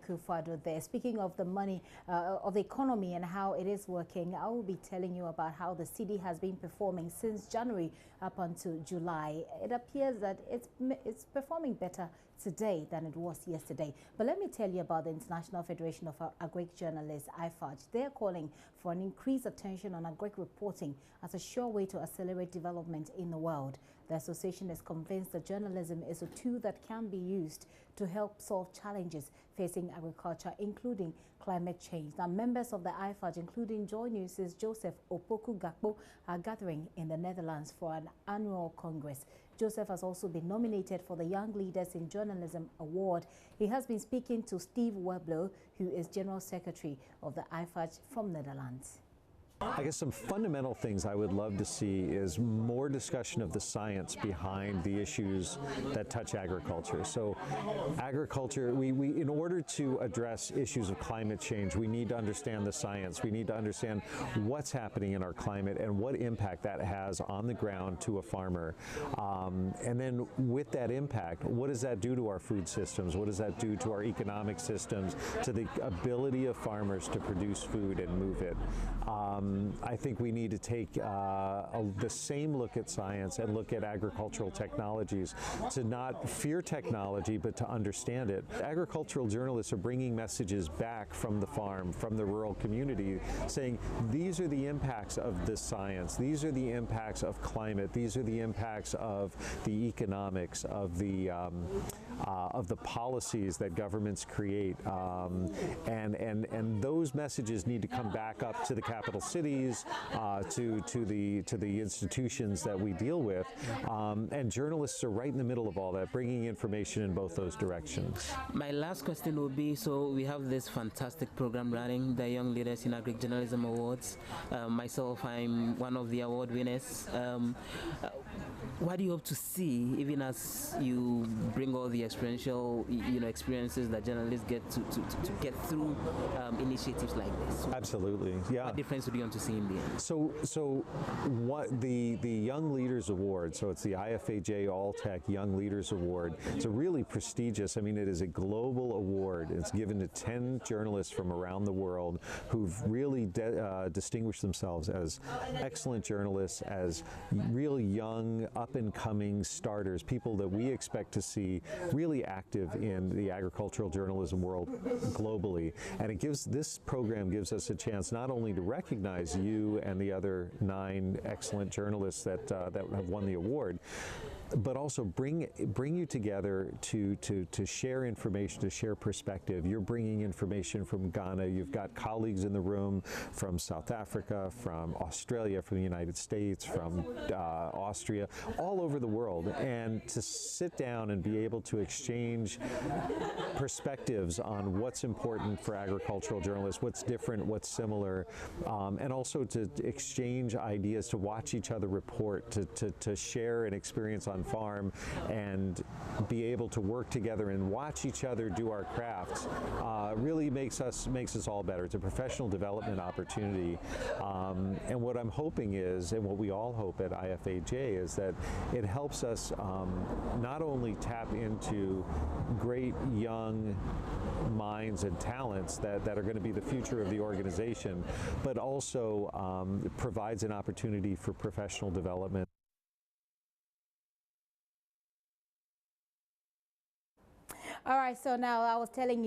Akufo-Addo there. Speaking of the money, of the economy and how it is working, I will be telling you about how the cedi has been performing since January up until July. It appears that it's performing better today than it was yesterday. But let me tell you about the International Federation of Agric Journalists, IFAJ. They're calling for an increased attention on agric reporting as a sure way to accelerate development in the world. The association is convinced that journalism is a tool that can be used to help solve challenges facing agriculture, including climate change. Now, members of the IFAJ, including Joy News' Joseph Opoku Gakpo, are gathering in the Netherlands for an annual congress. Joseph has also been nominated for the Young Leaders in Journalism Award. He has been speaking to Steve Werblow, who is General Secretary of the IFAJ from Netherlands. I guess some fundamental things I would love to see is more discussion of the science behind the issues that touch agriculture. So agriculture, we in order to address issues of climate change, we need to understand the science. We need to understand what's happening in our climate and what impact that has on the ground to a farmer. And then with that impact, what does that do to our food systems? What does that do to our economic systems, to the ability of farmers to produce food and move it? I think we need to take the same look at science and look at agricultural technologies, to not fear technology, but to understand it. Agricultural journalists are bringing messages back from the farm, from the rural community, saying these are the impacts of this science, these are the impacts of climate, these are the impacts of the economics, of the policies that governments create, and those messages need to come back up to the capital cities, to the institutions that we deal with, and journalists are right in the middle of all that, bringing information in both those directions. My last question would be, so we have this fantastic program running, the Young Leaders in Agric Journalism Awards. Myself, I'm one of the award winners. What do you hope to see, even as you bring all the experiential, experiences that journalists get to get through initiatives like this? Absolutely, yeah. What difference do you want to see in the end? So what the Young Leaders Award, so it's the IFAJ All Tech Young Leaders Award. It's a really prestigious, it is a global award. It's given to 10 journalists from around the world who've really distinguished themselves as excellent journalists, as real young, up-and-coming starters, people that we expect to see really active in the agricultural journalism world globally. And this program gives us a chance not only to recognize you and the other 9 excellent journalists that have won the award, but also bring you together to share information, to share perspective. You're bringing information from Ghana. You've got colleagues in the room from South Africa, from Australia, from the United States, from Austria, all over the world. And to sit down and be able to exchange perspectives on what's important for agricultural journalists, what's different, what's similar, and also to exchange ideas, to watch each other report, to share an experience on farm and be able to work together and watch each other do our crafts really makes us all better. It's a professional development opportunity, and what I'm hoping is, and what we all hope at IFAJ, is that it helps us not only tap into great young minds and talents that are going to be the future of the organization, but also provides an opportunity for professional development. All right, so now I was telling you